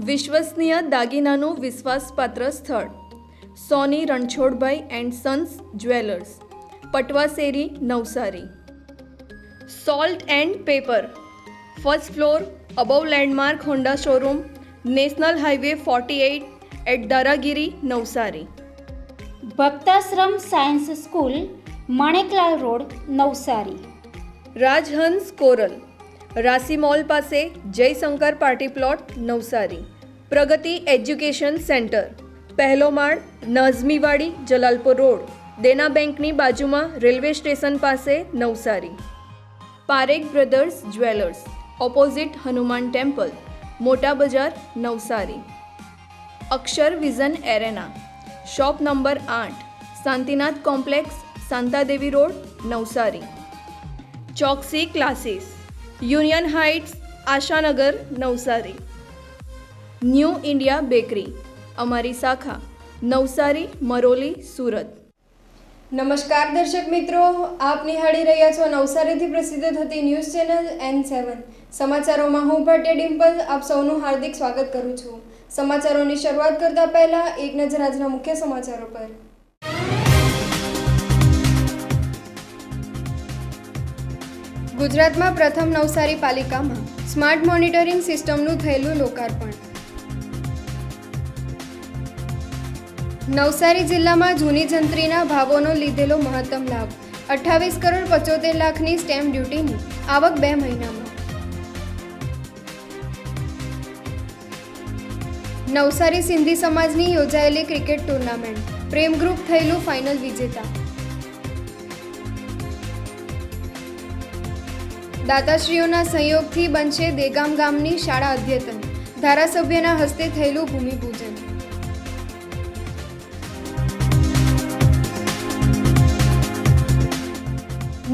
વિશ્વસનીય દાગીનાનું વિશ્વાસપાત્ર સ્થળ Soni Ranchhodbhai and sons jewellers, Patvasheri, Navsari. Salt and pepper, first floor, above landmark Honda showroom, national highway 48 at Daragiri, Navsari. Bhaktashram science school, Maneklal road, Navsari. Rajhans coral, Rashi mall પાસે, Jayshankar party plot, Navsari. Pragati education centre, પહેલો માળ, નઝમીવાડી, Jalalpur road, દેના બેંકની બાજુમાં, રેલવે સ્ટેશન પાસે, Navsari. Parekh brothers jewellers, opposite Hanuman temple, Mota Bazaar, Navsari. Akshar vision arena, shop number 8, Shantinath complex, Shantadevi road, Navsari. Choksi classes, union heights, Ashanagar, Navsari. New India bakery, અમારી શાખા, નવસારી, મરોલી, સુરત. નમસ્કાર દર્શક મિત્રો, આપ નિહાળી રહ્યા છો નવસારીથી પ્રસિદ્ધ થતી ન્યૂઝ ચેનલ N7. સમાચારોમાં હું ભાટિયા ડિમ્પલ આપ સૌનું હાર્દિક સ્વાગત કરું છું. સમાચારોની શરૂઆત કરતા પહેલા એક નજર આજના મુખ્ય સમાચારો પર. ગુજરાતમાં પ્રથમ નવસારી પાલિકામાં સ્માર્ટ મોનિટરિંગ સિસ્ટમનું થયેલું લોકાર્પણ. નવસારી જિલ્લામાં જૂની જંત્રીના ભાવોનો લીધેલો મહત્તમ લાભ, 28 કરોડ 75 લાખની સ્ટેમ્પ ડ્યુટીની આવક 2 મહિનામાં. નવસારી સિંધી સમાજની યોજાયેલી ક્રિકેટ ટુર્નામેન્ટ, પ્રેમ ગ્રુપ થયેલું ફાઇનલ વિજેતા. દાતાશ્રીઓના સહયોગથી બનશે દેગામ ગામની શાળા અદ્યતન, ધારાસભ્યના હસ્તે થયેલું ભૂમિપૂજન.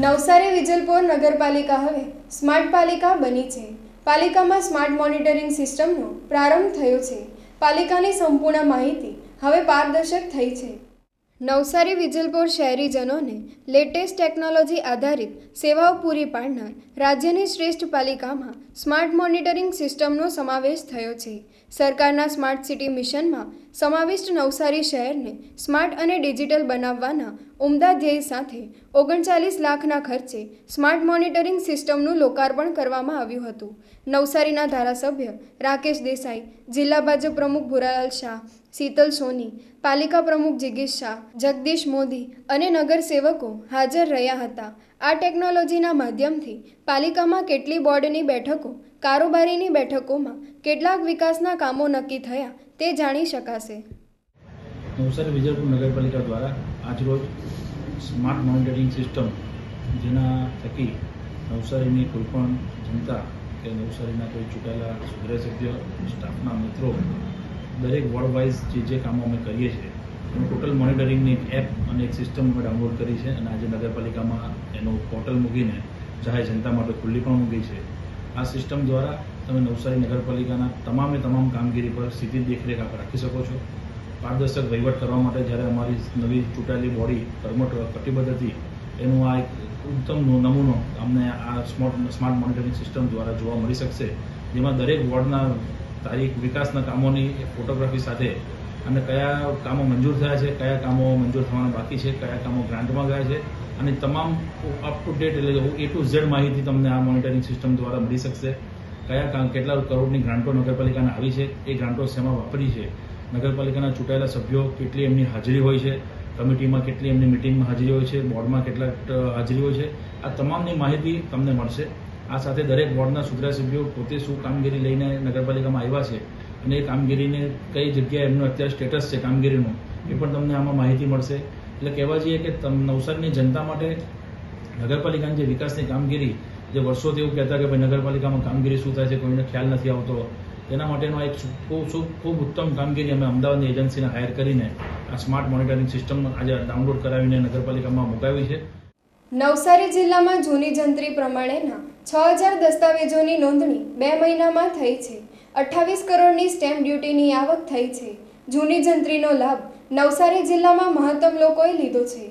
નવસારી વિજલપોર નગરપાલિકા હવે સ્માર્ટ પાલિકા બની છે. પાલિકામાં સ્માર્ટ મોનિટરિંગ સિસ્ટમનો પ્રારંભ થયો છે. પાલિકાની સંપૂર્ણ માહિતી હવે પારદર્શક થઈ છે. નવસારી વિજલપોર શહેરીજનોને લેટેસ્ટ ટેકનોલોજી આધારિત સેવાઓ પૂરી પાડનાર રાજ્યની શ્રેષ્ઠ પાલિકામાં સ્માર્ટ મોનિટરિંગ સિસ્ટમનો સમાવેશ થયો છે. સરકારના સ્માર્ટ સિટી મિશનમાં સમાવિષ્ટ નવસારી શહેરને સ્માર્ટ અને ડિજિટલ બનાવવાના ઉમદા ધ્યેય સાથે 39 લાખના ખર્ચે સ્માર્ટ મોનિટરિંગ સિસ્ટમનું લોકાર્પણ કરવામાં આવ્યું હતું. નવસારીના ધારાસભ્ય રાકેશ દેસાઈ, જિલ્લા ભાજપ પ્રમુખ ભુરાલાલ શાહ, શીતલ સોની, પાલિકા પ્રમુખ જિગીશ શાહ, જગદીશ મોદી અને નગરસેવકો હાજર રહ્યા હતા. આ ટેકનોલોજીના માધ્યમથી પાલિકામાં કેટલી બોર્ડની બેઠકો, કારોબારીની બેઠકોમાં કેટલાક વિકાસના કામો નક્કી થયા તે જાણી શકાશે. નવસારી વિજલપુર નગરપાલિકા દ્વારા આજરોજ સ્માર્ટ મોનિટરિંગ સિસ્ટમ, જેના થકી નવસારીની કોઈપણ જનતા કે નવસારીના કોઈ ચૂંટાયેલા ધારાસભ્ય, સ્ટાફના મિત્રો દરેક વોર્ડ વાઇઝ જે કામો અમે કરીએ છીએ એનું ટોટલ મોનિટરિંગની એક એપ અને એક સિસ્ટમ અમે ડાઉનલોડ કરી છે અને આજે નગરપાલિકામાં એનું પોર્ટલ મૂકીને જાહેર જનતા માટે ખુલ્લી પણ મૂકી છે. આ સિસ્ટમ દ્વારા તમે નવસારી નગરપાલિકાના તમામ કામગીરી પર સીધી દેખરેખ આપ રાખી શકો છો. પારદર્શક વહીવટ કરવા માટે જ્યારે અમારી નવી ચૂંટાયેલી બોડી કર્મઠ કટિબદ્ધ હતી, એનું આ એક ઉત્તમ નમૂનો અમને આ સ્માર્ટ મોનિટરિંગ સિસ્ટમ દ્વારા જોવા મળી શકશે, જેમાં દરેક વોર્ડના તારીખ, વિકાસના કામોની ફોટોગ્રાફી સાથે અને કયા કામો મંજૂર થયા છે, કયા કામો મંજૂર થવાના બાકી છે, કયા કામો ગ્રાન્ટમાં ગયા છે અને તમામ અપ ટુ ડેટ એટલે A to Z માહિતી તમને આ મોનિટરિંગ સિસ્ટમ દ્વારા મળી શકશે. કેટલા કરોડની ગ્રાન્ટો નગરપાલિકાને આવી છે, એ ગ્રાન્ટો શેમાં વાપરી છે, નગરપાલિકાના ચૂંટાયેલા સભ્યો કેટલી એમની હાજરી હોય છે, કમિટીમાં કેટલી એમની મિટિંગમાં હાજરી હોય છે, બોર્ડમાં કેટલા હાજરી હોય છે, આ તમામની માહિતી તમને મળશે. આ સાથે દરેક વોર્ડના ધારાસભ્યો પોતે શું કામગીરી લઈને નગરપાલિકામાં આવ્યા છે અને એ કામગીરીને કઈ જગ્યાએ એમનું અત્યારે સ્ટેટસ છે કામગીરીનું, એ પણ તમને આમાં માહિતી મળશે. એટલે કહેવા જઈએ કે નવસારીની જનતા માટે નગરપાલિકાની જે વિકાસની કામગીરી, જે વર્ષોથી એવું કહેતા કે ભાઈ નગરપાલિકામાં કામગીરી શું થાય છે કોઈને ખ્યાલ નથી આવતો, તેના માટેનો એક ખૂબ ઉત્તમ કામગીરી અમે અમદાવાદની એજન્સીને હાયર કરીને આ સ્માર્ટ મોનિટરિંગ સિસ્ટમ આજે ડાઉનલોડ કરાવીને નગરપાલિકામાં મુકાવી છે. નવસારી જિલ્લામાં જૂની જંત્રી પ્રમાણેના 6000 દસ્તાવેજોની નોંધણી 2 મહિનામાં થઈ છે. 28 કરોડની સ્ટેમ્પ ડ્યુટીની આવક થઈ છે. જૂની જંત્રીનો લાભ નવસારી જિલ્લામાં મહત્તમ લોકોએ લીધો છે.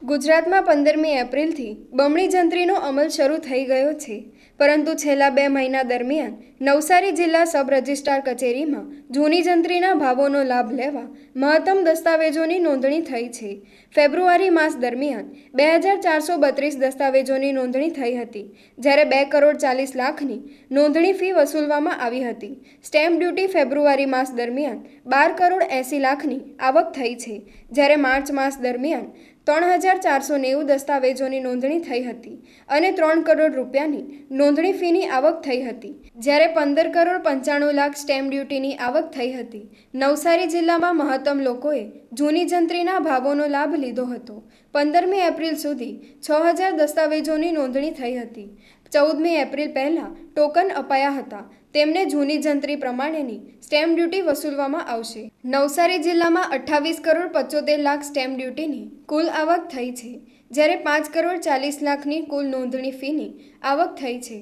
ગુજરાતમાં 15મી એપ્રિલથી બમણી જંત્રીનો અમલ શરૂ થઈ ગયો છે, પરંતુ છેલ્લા 2 મહિના દરમિયાન નવસારી જિલ્લા સબ રજિસ્ટ્રાર કચેરીમાં જૂની જંત્રીના ભાવોનો લાભ લેવા મહત્તમ દસ્તાવેજોની નોંધણી થઈ છે. ફેબ્રુઆરી માસ દરમિયાન 2432 દસ્તાવેજોની નોંધણી થઈ હતી, જ્યારે 2,40,00,000ની નોંધણી ફી વસૂલવામાં આવી હતી. સ્ટેમ્પ ડ્યુટી ફેબ્રુઆરી માસ દરમિયાન 12,80,00,000ની આવક થઈ છે, જ્યારે માર્ચ માસ દરમિયાન 3,490 દસ્તાવેજોની નોંધણી થઈ હતી અને 3 કરોડ રૂપિયાની નોંધણી ફીની આવક થઈ હતી, જ્યારે 15,95,00,000 સ્ટેમ્પ ડ્યુટીની આવક થઈ હતી. નવસારી જિલ્લામાં મહત્તમ લોકોએ જૂની જંત્રીના ભાવોનો લાભ લીધો હતો. 15મી એપ્રિલ સુધી 6,000 દસ્તાવેજોની નોંધણી થઈ હતી. 14મી એપ્રિલ પહેલાં ટોકન અપાયા હતા. તેમને જૂની જંત્રી પ્રમાણેની સ્ટેમ્પ ડ્યુટી વસૂલવામાં આવશે. નવસારી જિલ્લામાં 28,75,00,000 સ્ટેમ્પ ડ્યુટીની કુલ આવક થઈ છે, જ્યારે 5,40,00,000ની કુલ નોંધણી ફીની આવક થઈ છે.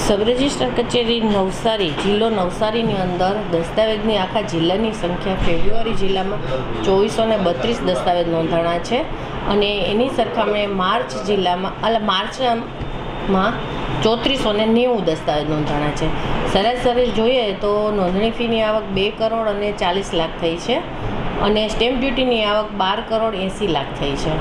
સબ રજિસ્ટ્રાર કચેરી નવસારી જિલ્લો નવસારીની અંદર દસ્તાવેજની આખા જિલ્લાની સંખ્યા ફેબ્રુઆરી જિલ્લામાં 2432 દસ્તાવેજ નોંધાણા છે અને એની સરખામણીએ માર્ચમાં 3490 દસ્તાવેજ નોંધાણા છે. સરાસરી જોઈએ તો નોંધણી ફીની આવક 2,40,00,000 થઈ છે અને સ્ટેમ્પ ડ્યુટીની આવક 12,80,00,000 થઈ છે,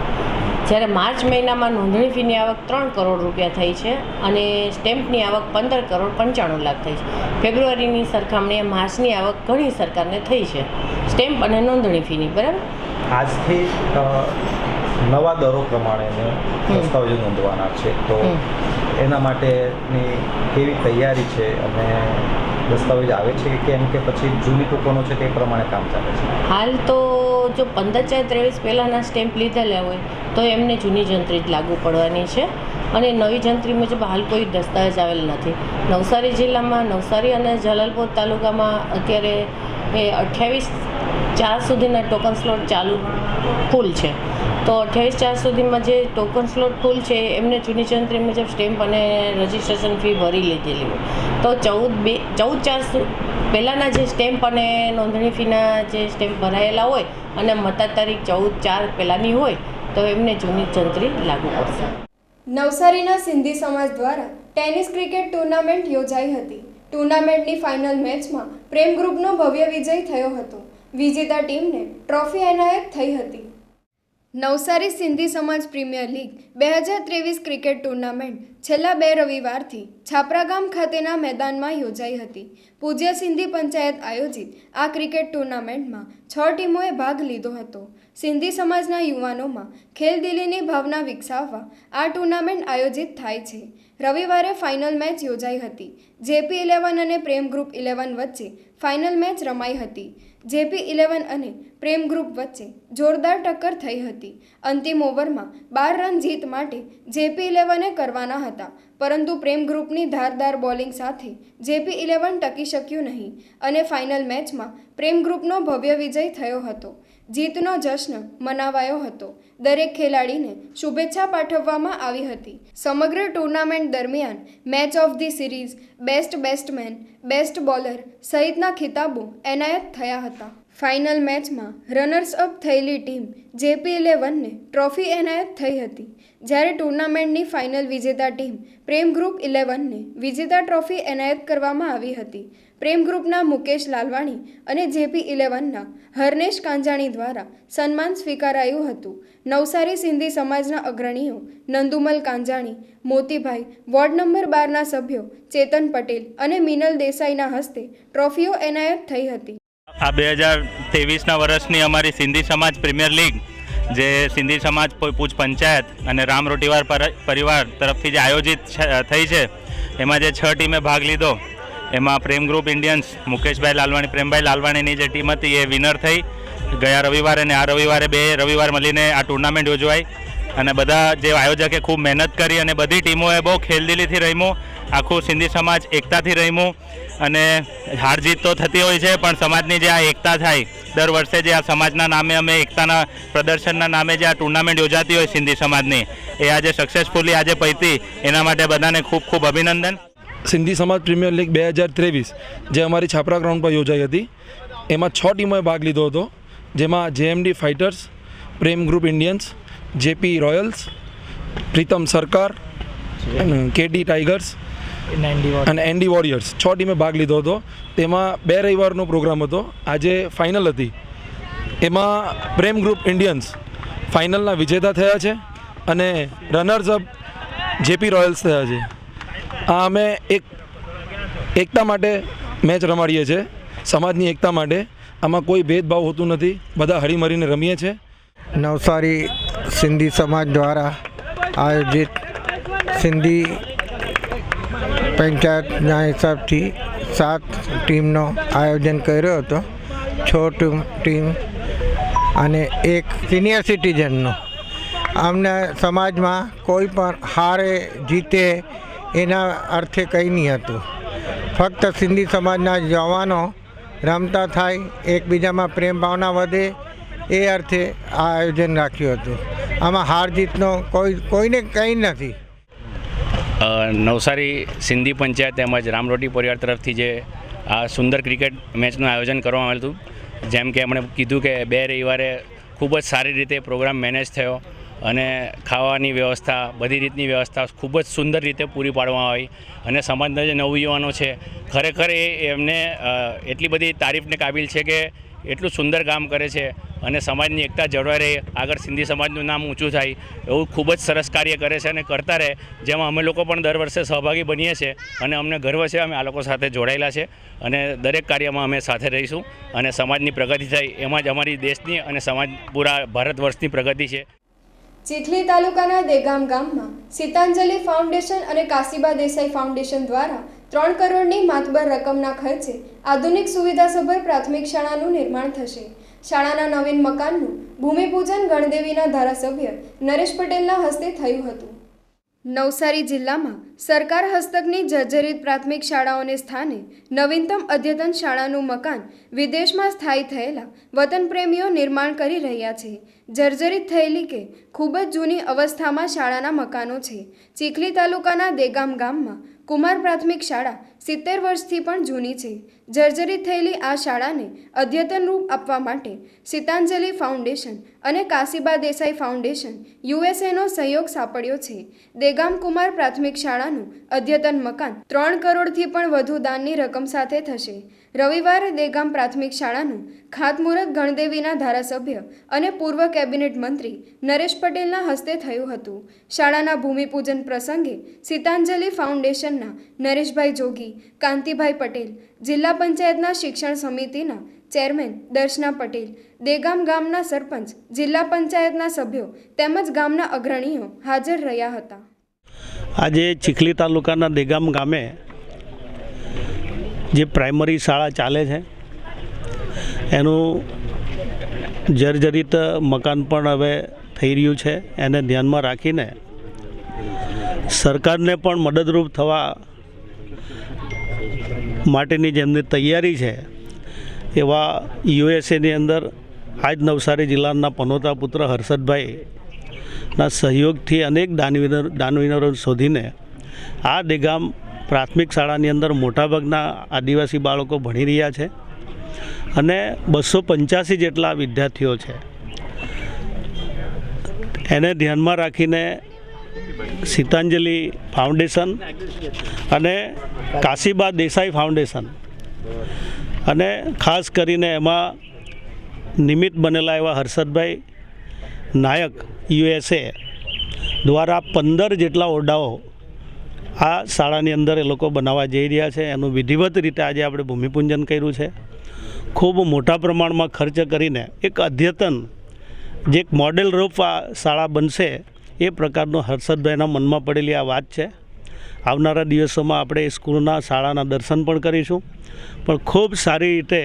જ્યારે માર્ચ મહિનામાં નોંધણી ફીની આવક 3 કરોડ રૂપિયા થઈ છે અને સ્ટેમ્પની આવક 15,95,00,000 થઈ છે. ફેબ્રુઆરીની સરખામણીએ માર્ચની આવક ઘણી સરકારને થઈ છે સ્ટેમ્પ અને નોંધણી ફીની. બરાબર, આજથી નવા દરો પ્રમાણે દસ્તાવેજો નોંધવાના છે, તો એના માટેની કેવી તૈયારી છે અને દસ્તાવેજ આવે છે કે કેમ, કે પછી જૂની ટોકનો છે તે પ્રમાણે કામ ચાલે છે? હાલ તો જો 15/4/23 પહેલાંના સ્ટેમ્પ લીધેલા હોય તો એમને જૂની જંત્રી જ લાગુ પડવાની છે અને નવી જંત્રી મુજબ હાલ કોઈ દસ્તાવેજ આવેલ નથી. નવસારી જિલ્લામાં નવસારી અને જલાલપોર તાલુકામાં અત્યારે 28/4 સુધીના ટોકન સ્લોટ ફૂલ છે. તો 28/4 સુધીમાં જે ટોકન સ્લોટ ફૂલ છે એમને જૂની જંત્રી મુજબ સ્ટેમ્પ અને રજિસ્ટ્રેશન ફી ભરી લીધેલી હોય તો 14/4 પહેલાંના જે સ્ટેમ્પ અને નોંધણી ફીના જે સ્ટેમ્પ ભરાયેલા હોય અને મતા તારીખ 14/4 પહેલાંની હોય તો એમને જૂની જંત્રી લાગુ પડશે. નવસારીના સિંધી સમાજ દ્વારા ટેનિસ ક્રિકેટ ટુર્નામેન્ટ યોજાઈ હતી. ટુર્નામેન્ટની ફાઇનલ મેચમાં પ્રેમ ગ્રુપનો ભવ્ય વિજય થયો હતો. વિજેતા ટીમને ટ્રોફી એનાયત થઈ હતી. નવસારી સિંધી સમાજ પ્રીમિયર લીગ 2023 ક્રિકેટ ટુર્નામેન્ટ છેલ્લા 2 રવિવારથી છાપરા ગામ ખાતેના મેદાનમાં યોજાઈ હતી. પૂજ્ય સિંધી પંચાયત આયોજિત આ ક્રિકેટ ટુર્નામેન્ટમાં 6 ટીમોએ ભાગ લીધો હતો. સિંધી સમાજના યુવાનોમાં ખેલદિલીની ભાવના વિકસાવવા આ ટુર્નામેન્ટ આયોજિત થાય છે. રવિવારે ફાઇનલ મેચ યોજાઈ હતી. જેપી 11 અને પ્રેમ ગ્રુપ 11 વચ્ચે ફાઇનલ મેચ રમાઈ હતી. જેપી 11 અને પ્રેમ ગ્રુપ વચ્ચે જોરદાર ટક્કર થઈ હતી. અંતિમ ઓવરમાં 12 રન જીત માટે જેપી 11એ કરવાના હતા, પરંતુ પ્રેમ ગ્રુપની ધારદાર બોલિંગ સાથે જેપી 11 ટકી શક્યું નહીં અને ફાઇનલ મેચમાં પ્રેમ ગ્રુપનો ભવ્ય વિજય થયો હતો. જીતનો જશ્ન મનાવાયો હતો. દરેક ખેલાડીને શુભેચ્છા પાઠવવામાં આવી હતી. સમગ્ર ટુર્નામેન્ટ દરમિયાન match of the series, best batsman, best bowler સહિતના ખિતાબો એનાયત થયા હતા. ફાઇનલ મેચમાં રનર્સ અપ થયેલી ટીમ જેપી 11ને ટ્રોફી એનાયત થઈ હતી, જ્યારે ટુર્નામેન્ટની ફાઇનલ વિજેતા ટીમ પ્રેમ ગ્રુપ 11ને વિજેતા ટ્રોફી એનાયત કરવામાં આવી હતી. પ્રેમ ગ્રુપના મુકેશ લાલવાણી અને જેપી 11ના હરનેશ કાંજાણી દ્વારા સન્માન સ્વીકારાયું હતું. નવસારી સિંધી સમાજના અગ્રણીઓ નંદુમલ કાંજાણી, મોતીભાઈ, વોર્ડ નંબર 12ના સભ્યો ચેતન પટેલ અને મિનલ દેસાઈના હસ્તે ટ્રોફીઓ એનાયત થઈ હતી. આ 2023ના વર્ષની અમારી સિંધી સમાજ પ્રીમિયર લીગ જે સિંધી સમાજ પૂજ પંચાયત અને રામ રોટીવાર પરિવાર તરફથી જે આયોજિત થઈ છે એમાં જે 6 ટીમે ભાગ લીધો એમાં પ્રેમ ગ્રુપ ઇન્ડિયન્સ મુકેશભાઈ લાલવાણી, પ્રેમભાઈ લાલવાણીની જે ટીમ હતી એ વિનર થઈ ગયા રવિવારે, અને આ રવિવારે 2 રવિવાર મળીને આ ટુર્નામેન્ટ યોજવાઈ અને બધા જે આયોજકે ખૂબ મહેનત કરી અને બધી ટીમોએ બહુ ખેલદિલીથી રમ્યું. આખું સિંધી સમાજ એકતાથી રમ્યું અને હાર જીત તો થતી હોય છે, પણ સમાજની જે આ એકતા થાય દર વર્ષે જે આ સમાજના નામે અમે એકતાના પ્રદર્શનના નામે જે આ ટુર્નામેન્ટ યોજાતી હોય સિંધી સમાજની એ આજે સક્સેસફુલી આજે પૈતી, એના માટે બધાને ખૂબ ખૂબ અભિનંદન. સિંધી સમાજ પ્રીમિયર લીગ 2023 જે અમારી છાપરા ગ્રાઉન્ડ પર યોજાઈ હતી એમાં 6 ટીમોએ ભાગ લીધો હતો, જેમાં JMD fighters, Prem group Indians, JP royals, Pritam Sarkar, KT tigers અને એનડી વોરિયર્સ 6 ટીમે ભાગ લીધો હતો. તેમાં 2 રવિવારનો પ્રોગ્રામ હતો. આજે ફાઇનલ હતી. એમાં પ્રેમ ગ્રુપ ઇન્ડિયન્સ ફાઇનલના વિજેતા થયા છે અને રનર્સ અપ જેપી રોયલ્સ થયા છે. આ અમે એકતા માટે મેચ રમાડીએ છીએ, સમાજની એકતા માટે. આમાં કોઈ ભેદભાવ હોતું નથી, બધા હળીમળીને રમીએ છીએ. નવસારી સિંધી સમાજ દ્વારા આયોજિત સિંધી પંચાયતના હિસાબથી 7 ટીમનો આયોજન કર્યો હતો. 6 ટીમ અને 1 સિનિયર સિટીઝનનો. અમને સમાજમાં કોઈ પણ હારે જીતે એના અર્થે કંઈ નહીં હતું. ફક્ત સિંધી સમાજના જવાનો રમતા થાય, એકબીજામાં પ્રેમ ભાવના વધે એ અર્થે આ આયોજન રાખ્યું હતું. આમાં હાર જીતનો કોઈને કંઈ નથી. નવસારી સિંધી પંચાયત તેમજ રામરોટી પરિવાર તરફથી જે આ સુંદર ક્રિકેટ મેચનું આયોજન કરવામાં આવ્યું હતું, જેમ કે એમણે કીધું કે 2 રવિવારે ખૂબ જ સારી રીતે પ્રોગ્રામ મેનેજ થયો અને ખાવાની વ્યવસ્થા, બધી રીતની વ્યવસ્થા ખૂબ જ સુંદર રીતે પૂરી પાડવામાં આવી. અને સમાજના જે નવયુવાનો છે ખરેખર એમને એટલી બધી તારીફને કાબિલ છે કે એટલું સુંદર કામ કરે છે અને સમાજની એકતા જળવાઈ રહે, આગળ સિંધી સમાજનું નામ ઊંચું થાય એવું ખૂબ જ સરસ કાર્ય કરે છે અને કરતા રહે. જેમાં અમે લોકો પણ દર વર્ષે સહભાગી બનીએ છીએ અને અમને ગર્વ છે, અમે આ લોકો સાથે જોડાયેલા છે અને દરેક કાર્યમાં અમે સાથે રહીશું અને સમાજની પ્રગતિ થાય એમાં જ અમારી દેશની અને સમાજ પૂરા ભારત વર્ષની પ્રગતિ છે. ચીખલી તાલુકાના દેગામ ગામમાં સીતાંજલિ ફાઉન્ડેશન અને કાશીબા દેસાઈ ફાઉન્ડેશન દ્વારા 3 કરોડની માતબર રકમના ખર્ચે આધુનિક સુવિધાસભર પ્રાથમિક શાળાનું નિર્માણ થશે. શાળાના નવીન મકાનનું ભૂમિપૂજન ગણદેવીના ધારાસભ્ય નરેશ પટેલના હસ્તે થયું હતું. નવસારી જિલ્લામાં સરકાર હસ્તકની જર્જરિત પ્રાથમિક શાળાઓને સ્થાને નવીનતમ અદ્યતન શાળાનું મકાન વિદેશમાં સ્થાયી થયેલા વતન પ્રેમીઓ નિર્માણ કરી રહ્યા છે. જર્જરિત થયેલી કે ખૂબ જ જૂની અવસ્થામાં શાળાના મકાનો છે. ચીખલી તાલુકાના દેગામ ગામમાં કુમાર પ્રાથમિક શાળા 70 વર્ષથી પણ જૂની છે. જર્જરિત થયેલી આ શાળાને અદ્યતન રૂપ આપવા માટે સીતાંજલિ ફાઉન્ડેશન અને કાશીબા દેસાઈ ફાઉન્ડેશન યુએસએનો સહયોગ સાંપડ્યો છે. દેગામ કુમાર પ્રાથમિક શાળાનું અદ્યતન મકાન 3 કરોડથી પણ વધુ દાનની રકમ સાથે થશે. રવિવારે દેગામ પ્રાથમિક શાળાનું ખાતમુહૂર્ત ગણદેવીના ધારાસભ્ય અને પૂર્વ કેબિનેટ મંત્રી નરેશ પટેલના હસ્તે થયું હતું. શાળાના ભૂમિપૂજન પ્રસંગે સીતાંજલિ ફાઉન્ડેશનના નરેશભાઈ જોગી, કાંતિભાઈ પટેલ, જિલ્લા પંચાયતના શિક્ષણ સમિતિના ચેરમેન દર્શના પટેલ, દેગામ ગામના સરપંચ, જિલ્લા પંચાયતના સભ્યો તેમજ ગામના અગ્રણીઓ હાજર રહ્યા હતા. આજે ચીખલી તાલુકાના દેગામ ગામે જે પ્રાઇમરી શાળા ચાલે છે એનું જર્જરિત મકાન પણ હવે થઈ રહ્યું છે. એને ધ્યાનમાં રાખીને સરકારને પણ મદદરૂપ થવા માટેની જેમની તૈયારી છે એવા યુએસએની અંદર આજ નવસારી જિલ્લાના પનોતા પુત્ર હર્ષદભાઈના સહયોગથી અનેક દાનવીરો શોધીને આ દેગામ પ્રાથમિક શાળાની અંદર મોટાભાગના આદિવાસી બાળકો ભણી રહ્યા છે અને 285 જેટલા વિદ્યાર્થીઓ છે. એને ધ્યાનમાં રાખીને સીતાંજલિ ફાઉન્ડેશન અને કાશીબા દેસાઈ ફાઉન્ડેશન અને ખાસ કરીને એમાં નિમિત્ત બનેલા એવા હર્ષદભાઈ નાયક યુએસએ દ્વારા 15 જેટલા ઓરડાઓ આ શાળાની અંદર એ લોકો બનાવવા જઈ રહ્યા છે. એનું વિધિવત રીતે આજે આપણે ભૂમિપૂજન કર્યું છે. ખૂબ મોટા પ્રમાણમાં ખર્ચ કરીને એક અદ્યતન જે એક મોડેલ રૂપ આ શાળા બનશે એ પ્રકારનો હર્ષદભાઈના મનમાં પડેલી આ વાત છે. આવનારા દિવસોમાં આપણે એ સ્કૂલના શાળાના દર્શન પણ કરીશું. પણ ખૂબ સારી રીતે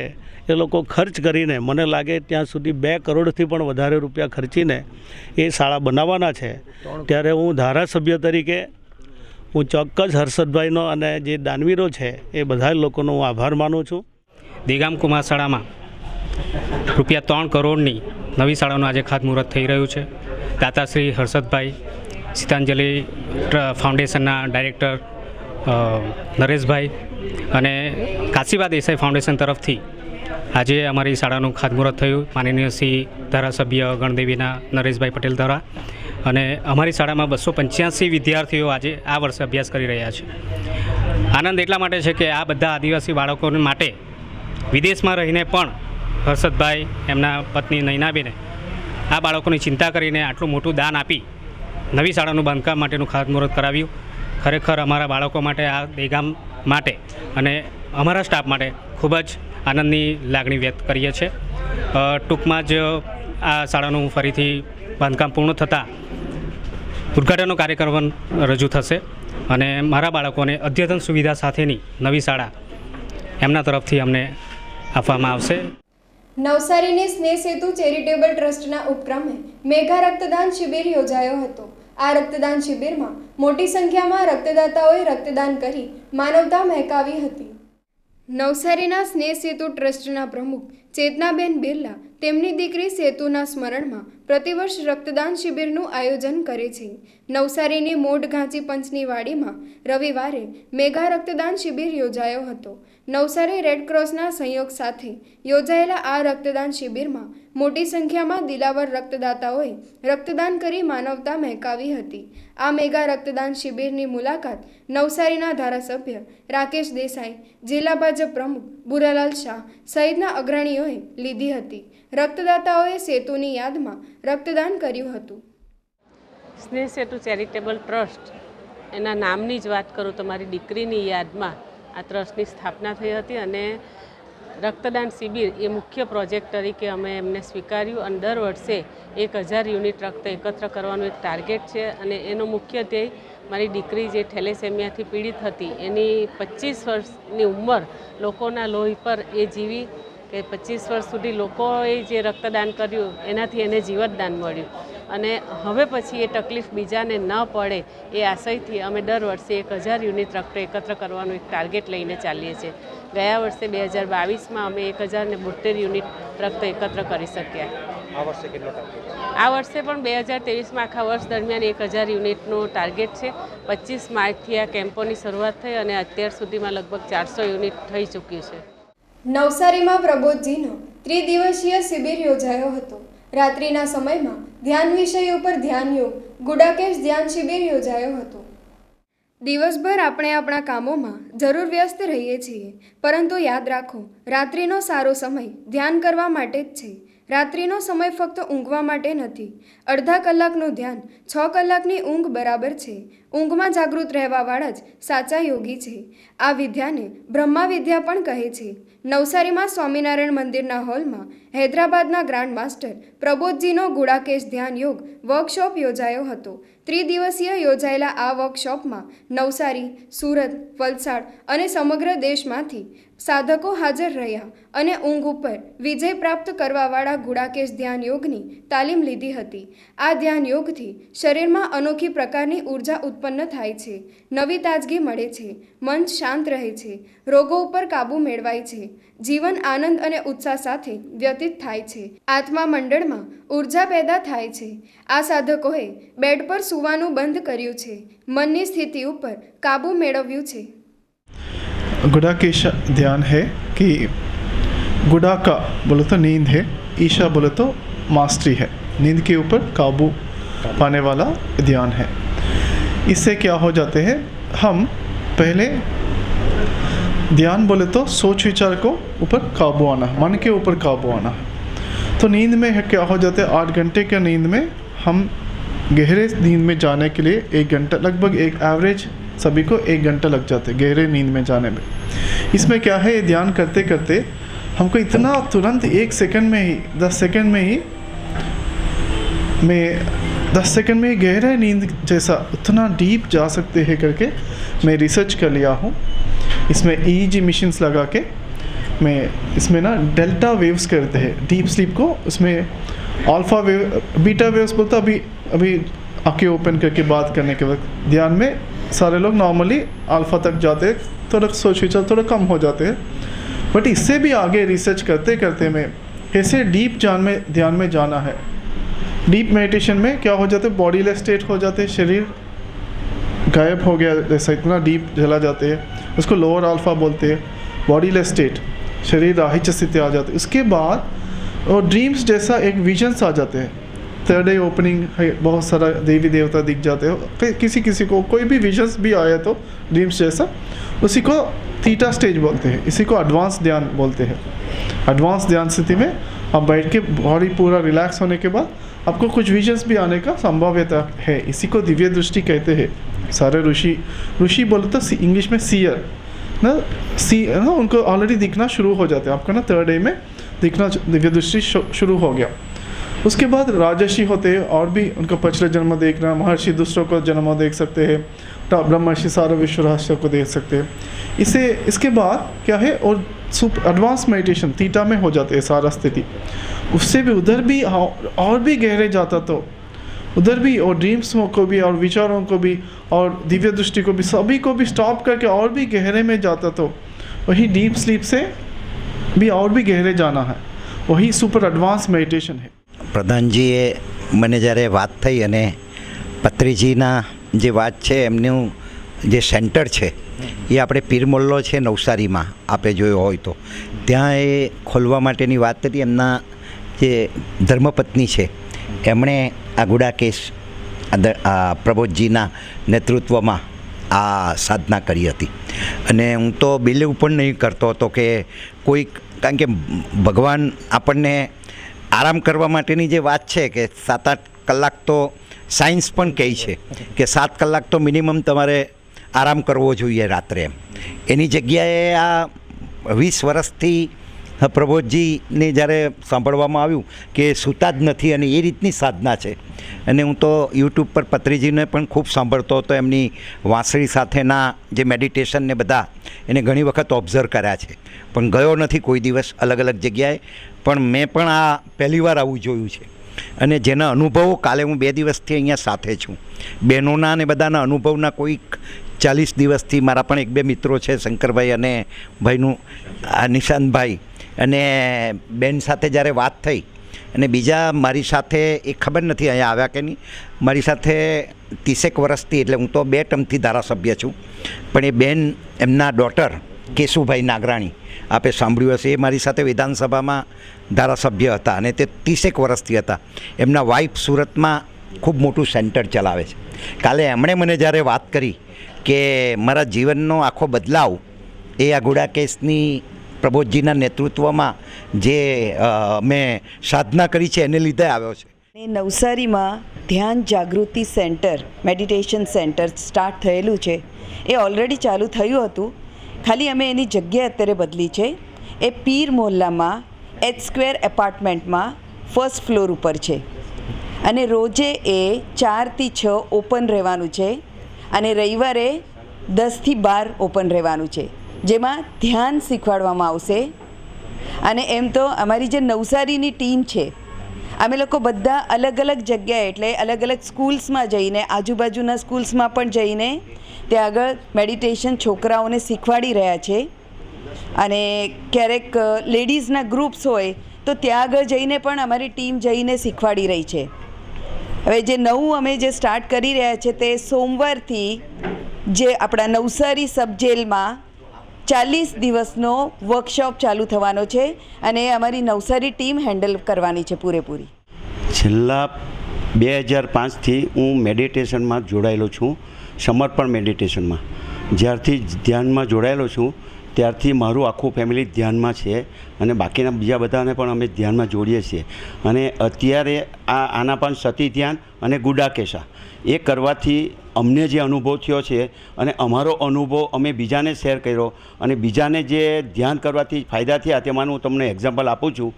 એ લોકો ખર્ચ કરીને મને લાગે ત્યાં સુધી 2 કરોડથી પણ વધારે રૂપિયા ખર્ચીને એ શાળા બનાવવાના છે. ત્યારે હું ધારાસભ્ય તરીકે હું ચોક્કસ હર્ષદભાઈનો અને જે દાનવીરો છે એ બધા લોકોનો હું આભાર માનું છું. દેગામ કુમાર શાળામાં રૂપિયા 3 કરોડની નવી શાળાનું આજે ખાતમુહૂર્ત થઈ રહ્યું છે. દાતાશ્રી હર્ષદભાઈ, સીતાંજલિ ફાઉન્ડેશનના ડાયરેક્ટર નરેશભાઈ અને કાશીબા દેસાઈ ફાઉન્ડેશન તરફથી આજે અમારી શાળાનું ખાતમુહૂર્ત થયું. માનનીય શ્રી ધારાસભ્ય ગણદેવીના નરેશભાઈ પટેલ દ્વારા અને અમારી શાળામાં 285 વિદ્યાર્થીઓ આજે આ વર્ષે અભ્યાસ કરી રહ્યા છે. આનંદ એટલા માટે છે કે આ બધા આદિવાસી બાળકો માટે વિદેશમાં રહીને પણ હર્ષદભાઈ એમના પત્ની નૈનાબેને આ બાળકોની ચિંતા કરીને આટલું મોટું દાન આપી નવી શાળાનું બાંધકામ માટેનું ખાતમુહૂર્ત કરાવ્યું. ખરેખર અમારા બાળકો માટે, આ દહેગામ માટે અને અમારા સ્ટાફ માટે ખૂબ જ આનંદની લાગણી વ્યક્ત કરીએ છીએ. ટૂંકમાં જ આ શાળાનું ફરીથી બાંધકામ પૂર્ણ થતાં ઉદ્ઘાટનનો કાર્યક્રમ રજૂ થશે અને મારા બાળકોને અદ્યતન સુવિધા સાથેની નવી શાળા એમના તરફથી અમને આપવામાં આવશે. નવસારીની સ્નેહ સેતુ ચેરિટેબલ ટ્રસ્ટના ઉપક્રમે મેગા રક્તદાન શિબિર યોજાયો હતો. આ રક્તદાન શિબિરમાં મોટી સંખ્યામાં રક્તદાતાઓએ રક્તદાન કરી માનવતા મહેકાવી હતી. નવસારીના સ્નેહ સેતુ ટ્રસ્ટના પ્રમુખ ચેતનાબેન બિરલા તેમની દીકરી સેતુના સ્મરણમાં પ્રતિવર્ષ રક્તદાન શિબિરનું આયોજન કરે છે. નવસારીની મોઢ ઘાંચી પંચની વાડીમાં રવિવારે મેગા રક્તદાન શિબિર યોજાયો હતો. નવસારી રેડક્રોસના સહયોગ સાથે યોજાયેલા આ રક્તદાન શિબિરમાં મોટી સંખ્યામાં દિલાવર રક્તદાતાઓએ રક્તદાન કરી માનવતા મહેકાવી હતી. આ મેગા રક્તદાન શિબિરની મુલાકાત નવસારીના ધારાસભ્ય રાકેશ દેસાઈ, જિલ્લા ભાજપ પ્રમુખ ભૂરાલાલ શાહ સહિતના અગ્રણીઓએ લીધી હતી. રક્તદાતાઓએ સેતુની યાદમાં રક્તદાન કર્યું હતું. સ્નેહ સેતુ ચેરિટેબલ ટ્રસ્ટ એના નામની જ વાત કરું તો મારી દીકરીની યાદમાં આ ટ્રસ્ટની સ્થાપના થઈ હતી અને રક્તદાન શિબિર એ મુખ્ય પ્રોજેક્ટ તરીકે અમે એમને સ્વીકાર્યું અને દર વર્ષે 1000 યુનિટ રક્ત એકત્ર કરવાનું એક ટાર્ગેટ છે અને એનો મુખ્ય ધ્યેય મારી દીકરી જે થેલેસેમિયાથી પીડિત હતી એની 25 વર્ષની ઉંમર લોકોના લોહી પર એ જીવી કે 25 વર્ષ સુધી લોકોએ જે રક્તદાન કર્યું એનાથી એને જીવતદાન મળ્યું અને હવે પછી એ તકલીફ બીજાને ન પડે એ આશયથી અમે દર વર્ષે 1000 યુનિટ રક્ત એકત્ર કરવાનું એક ટાર્ગેટ લઈને ચાલીએ છીએ. ગયા વર્ષે 2022માં અમે 1072 યુનિટ રક્ત એકત્ર કરી શક્યા. આ વર્ષે કેટલો ટાર્ગેટ? આ વર્ષે પણ 2023માં આખા વર્ષ દરમિયાન 1000 યુનિટનો ટાર્ગેટ છે. 25 માર્ચથી આ કેમ્પોની શરૂઆત થઈ અને અત્યાર સુધીમાં લગભગ 400 યુનિટ થઈ ચૂક્યું છે. નવસારીમાં પ્રબોધજીનો ત્રિદિવસીય શિબિર યોજાયો હતો. રાત્રિના સમયમાં ધ્યાન વિષય ઉપર ધ્યાન યોગ ગુડાકેશ ધ્યાન શિબિર યોજાયો હતો. દિવસભર આપણે આપણા કામોમાં જરૂર વ્યસ્ત રહીએ છીએ, પરંતુ યાદ રાખો, રાત્રિનો સારો સમય ધ્યાન કરવા માટે જ છે. રાત્રિનો સમય ફક્ત ઊંઘવા માટે નથી. અડધા કલાકનું ધ્યાન 6 કલાકની ઊંઘ બરાબર છે. ઊંઘમાં જાગૃત રહેવાવાળા જ સાચા યોગી છે. આ વિદ્યાને બ્રહ્મા વિદ્યા પણ કહે છે. નવસારીમાં સ્વામિનારાયણ મંદિરના હોલમાં હૈદરાબાદના ગ્રાન્ડ માસ્ટર પ્રબોધજીનો ગુડાકેશ ધ્યાન યોગ વર્કશોપ યોજાયો હતો. ત્રિદિવસીય યોજાયેલા આ વર્કશોપમાં નવસારી, સુરત, વલસાડ અને સમગ્ર દેશમાંથી સાધકો હાજર રહ્યા અને ઊંઘ ઉપર વિજય પ્રાપ્ત કરવાવાળા ગુડાકેશ ધ્યાન યોગની તાલીમ લીધી હતી. આ ધ્યાન યોગથી શરીરમાં અનોખી પ્રકારની ઉર્જા ઉત્પન્ન થાય છે, નવી તાજગી મળે છે, મન શાંત રહે છે, રોગો ઉપર કાબૂ મેળવાય છે, જીવન આનંદ અને ઉત્સાહ સાથે વ્યતીત થાય છે, આત્મા મંડળમાં ઉર્જા પેદા થાય છે. આ સાધકોએ બેડ પર સૂવાનું બંધ કર્યું છે, મનની સ્થિતિ ઉપર કાબૂ મેળવ્યું છે. गुडाकेश ध्यान है कि गुडा का बोले तो नींद है, ईशा बोले तो मास्टरी है. नींद के ऊपर काबू पाने वाला ध्यान है. इससे क्या हो जाते हैं, हम पहले ध्यान बोले तो सोच विचार को ऊपर काबू आना, मन के ऊपर काबू आना. तो नींद में क्या हो जाते हैं, 8 घंटे के नींद में हम गहरे नींद में जाने के लिए 1 घंटा, लगभग एक एवरेज सभी को 1 घंटा लग जाते हैं गहरे नींद में जाने में. इसमें क्या है, ध्यान करते करते हमको इतना तुरंत 1 सेकंड में ही 10 सेकंड में ही मैं 10 सेकंड में गहरा नींद जैसा उतना डीप जा सकते हैं करके मैं रिसर्च कर लिया हूँ. इसमें EEG मशीन्स लगा के मैं इसमें ना डेल्टा वेव्स करते हैं डीप स्लीप को. उसमें अल्फा वेव, बीटा वेव्स बोलता अभी आँखें ओपन करके बात करने के वक्त ध्यान में सारे लोग नॉर्मली अल्फ़ा तक जाते हैं, थोड़ा सोच विचार थोड़ा कम हो जाते हैं. बट इससे भी आगे रिसर्च करते करते में ऐसे डीप ध्यान में जाना है. डीप मेडिटेशन में क्या हो जाता है, बॉडीलेस स्टेट हो जाते हैं, शरीर गायब हो गया जैसा इतना डीप चला जाते हैं, उसको लोअर अल्फ़ा बोलते हैं. बॉडीलेस स्टेट, शरीर राहिच स्थिति आ जाती है. उसके बाद और ड्रीम्स जैसा एक विजन्स आ जाते हैं. थर्ड डे ओपनिंग है, बहुत सारा देवी देवता दिख जाते हो। किसी किसी को कोई भी विजन्स भी आया तो ड्रीम्स जैसा, उसी को थीटा स्टेज बोलते हैं, इसी को एडवांस ध्यान बोलते हैं। एडवांस ध्यान स्थिति में आप बैठ के बॉडी पूरा रिलैक्स होने के बाद आपको कुछ विजन्स भी आने का संभाव्यता है, इसी को दिव्य दृष्टि कहते हैं। सारे ऋषि बोले तो इंग्लिश में सीयर ना, उनको ऑलरेडी दिखना शुरू हो जाते हैं। आपका ना थर्ड डे में दिखना दिव्य दृष्टि शुरू हो गया। उसके बाद राजर्षि होते हैं, और भी उनका पिछले जन्म देखना, महर्षि दूसरों को जन्म देख सकते हैं, ब्रह्मर्षि सारा विश्व रहस्य को देख सकते हैं। इसके बाद क्या है, और एडवांस मेडिटेशन थीटा में हो जाते हैं सारा स्थिति। उससे भी उधर भी और भी गहरे जाता तो उधर भी, और ड्रीम्स को भी और विचारों को भी और दिव्य दृष्टि को भी, सभी को भी स्टॉप करके और भी गहरे में जाता तो वही डीप स्लीप से भी और भी गहरे जाना है, वही सुपर एडवांस मेडिटेशन है। પ્રધાનજીએ મને જ્યારે વાત થઈ અને પત્રીજીના જે વાત છે એમનું જે સેન્ટર છે એ આપણે પીર મોહલ્લો છે નવસારીમાં, આપે જોયો હોય તો ત્યાં એ ખોલવા માટેની વાત કરી। એમના જે ધર્મપત્ની છે એમણે આ ગુડાકેશ પ્રબોધજીના નેતૃત્વમાં આ સાધના કરી હતી। અને હું તો બિલીવ પણ નહીં કરતો હતો કે કોઈ, કારણ કે ભગવાન આપણને આરામ કરવા માટેની જે વાત છે કે 7-8 કલાક તો સાયન્સ પણ કહે છે કે 7 કલાક તો મિનિમમ તમારે આરામ કરવો જોઈએ રાત્રે, એની જગ્યાએ આ 20 વર્ષથી પ્રબોધજીને જ્યારે સાંભળવામાં આવ્યું કે સૂતા જ નથી અને એ રીતની સાધના છે। અને હું તો યુટ્યુબ પર પત્રીજીને પણ ખૂબ સાંભળતો હતો, એમની વાંસળી સાથેના જે મેડિટેશન ને બધા એને ઘણી વખત ઓબ્ઝર્વ કર્યા છે, પણ ગયો નથી કોઈ દિવસ અલગ અલગ જગ્યાએ, પણ મેં પણ આ પહેલીવાર આવું જોયું છે। અને જેના અનુભવો, કાલે હું 2 દિવસથી અહીંયા સાથે છું, બહેનોના અને બધાના અનુભવના કોઈક 40 દિવસથી મારા પણ 1-2 મિત્રો છે, શંકરભાઈ અને ભાઈનું આ નિશાંતભાઈ, અને બેન સાથે જ્યારે વાત થઈ, અને બીજા મારી સાથે એ ખબર નથી અહીંયા આવ્યા કે નહીં, મારી સાથે 30 વર્ષથી, એટલે હું તો 2 ટર્મથી ધારાસભ્ય છું, પણ એ બેન એમના ડોટર કેશુભાઈ નાગરાણી, આપે સાંભળ્યું હશે, એ મારી સાથે વિધાનસભામાં ધારાસભ્ય હતા અને તે 30 વર્ષથી હતા। એમના વાઇફ સુરતમાં ખૂબ મોટું સેન્ટર ચલાવે છે। કાલે એમણે મને જ્યારે વાત કરી કે મારા જીવનનો આખો બદલાવ એ આ ગુડાકેશની પ્રબોધજીના નેતૃત્વમાં જે મેં સાધના કરી છે એને લીધે આવ્યો છે। નવસારીમાં ધ્યાન જાગૃતિ સેન્ટર, મેડિટેશન સેન્ટર સ્ટાર્ટ થયેલું છે, એ ઓલરેડી ચાલુ થયું હતું, ખાલી અમે એની જગ્યા અત્યારે બદલી છે। એ પીર મોહલ્લામાં H² એપાર્ટમેન્ટમાં 1st ફ્લોર ઉપર છે, અને રોજે એ 4 થી 6 ઓપન રહેવાનું છે, અને રવિવારે 10 થી 12 ઓપન રહેવાનું છે, જેમાં ધ્યાન શીખવાડવામાં આવશે। અને એમ તો અમારી જે નવસારીની ટીમ છે, અમે લોકો બધા અલગ અલગ જગ્યાએ, એટલે અલગ અલગ સ્કૂલ્સમાં જઈને, આજુબાજુના સ્કૂલ્સમાં પણ જઈને ત્યાં આગળ મેડિટેશન છોકરાઓને શીખવાડી રહ્યા છે। અને ક્યારેક લેડીઝના ગ્રુપ્સ હોય તો ત્યાં આગળ જઈને પણ અમારી ટીમ જઈને શીખવાડી રહી છે। હવે જે નવું અમે જે સ્ટાર્ટ કરી રહ્યા છે તે સોમવારથી જે આપણા નવસારી સબ જેલમાં 40 દિવસનો વર્કશોપ ચાલુ થવાનો છે, અને અમારી નવસારી ટીમ હેન્ડલ કરવાની છે પૂરેપૂરી। છેલ્લા 2005થી હું મેડિટેશનમાં જોડાયેલો છું, સમર્પણ મેડિટેશનમાં। જ્યારથી ધ્યાનમાં જોડાયેલો છું ત્યારથી મારું આખું ફેમિલી ધ્યાનમાં છે, અને બાકીના બીજા બધાને પણ અમે ધ્યાનમાં જોડીએ છીએ। અને અત્યારે આના પણ સતી ધ્યાન અને ગુડાકેશા એ કરવાથી અમને જે અનુભવ થયો છે, અને અમારો અનુભવ અમે બીજાને શેર કર્યો, અને બીજાને જે ધ્યાન કરવાથી ફાયદા થયા તેમાંનું હું તમને એક્ઝામ્પલ આપું છું।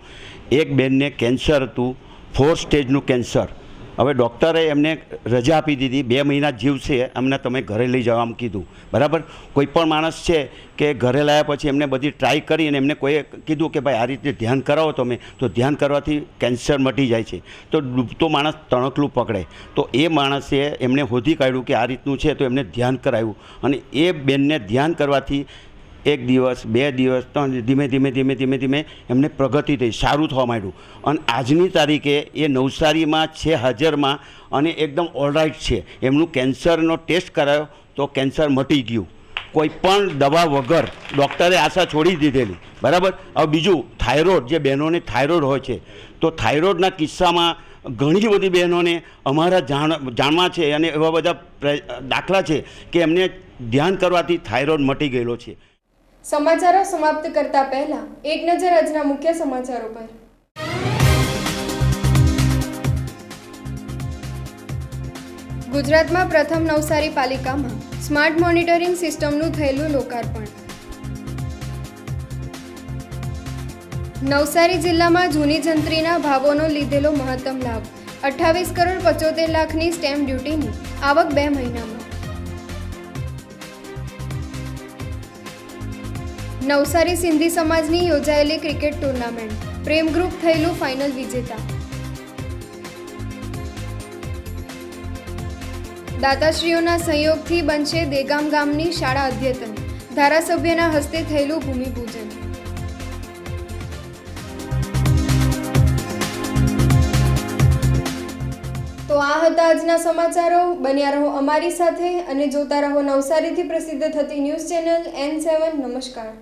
એક બેનને કેન્સર હતું, 4 સ્ટેજનું કેન્સર। હવે ડૉક્ટરે એમને રજા આપી દીધી, 2 મહિના જીવશે, અમને તમે ઘરે લઈ જવા કીધું, બરાબર। કોઈ પણ માણસ છે કે ઘરે લાવ્યા પછી એમને બધી ટ્રાય કરી અને એમને કોઈએ કીધું કે ભાઈ આ રીતે ધ્યાન કરાવો તમે, તો ધ્યાન કરવાથી કેન્સર મટી જાય છે। તો ડૂબતો માણસ તણકલું પકડે, તો એ માણસે એમને શોધી કાઢ્યું કે આ રીતનું છે, તો એમને ધ્યાન કરાવ્યું, અને એ બેનને ધ્યાન કરવાથી 1 દિવસ 2 દિવસ 3 ધીમે ધીમે ધીમે ધીમે ધીમે એમને પ્રગતિ થઈ, સારું થવા માંડ્યું। અને આજની તારીખે એ નવસારીમાં છે હાજરમાં, અને એકદમ ઓલરાઇટ છે। એમનું કેન્સરનો ટેસ્ટ કરાયો તો કેન્સર મટી ગયું, કોઈ પણ દવા વગર ડૉક્ટરે આશા છોડી દીધેલી, બરાબર। હવે બીજું થાઇરોઇડ, જે બહેનોને થાઇરોઇડ હોય છે, તો થાઇરોઇડના કિસ્સામાં ઘણી બધી બહેનોને અમારા જાણવા છે અને એવા બધા દાખલા છે કે એમને ધ્યાન કરવાથી થાઇરોઇડ મટી ગયેલો છે. સમાચારો સમાપ્ત કરતા પહેલા એક નજર આજના મુખ્ય સમાચારો પર. ગુજરાતમાં પ્રથમ નવસારી પાલિકામાં સ્માર્ટ મોનિટરિંગ સિસ્ટમનું થયેલું લોકાર્પણ. નવસારી જિલ્લામાં જૂની જંત્રીના ભાવોનો લીધેલો મહત્તમ લાભ 28,75,00,000ની સ્ટેમ્પ ડ્યુટીની આવક 2 મહિનામાં. નવસારી સિંધી સમાજની યોજાયેલી ક્રિકેટ ટુર્નામેન્ટ પ્રેમ ગ્રુપ થયેલું ફાઇનલ વિજેતા. દાતાશ્રીઓના સહયોગથી બનશે દેગામ ગામની શાળા અદ્યતન. ધારાસભ્યના હસ્તે થયેલું ભૂમિપૂજન. તો આ હતા આજના સમાચારો. બન્યા રહો અમારી સાથે અને જોતા રહો નવસારીથી પ્રસિદ્ધ થતી ન્યૂઝ ચેનલ N7. નમસ્કાર.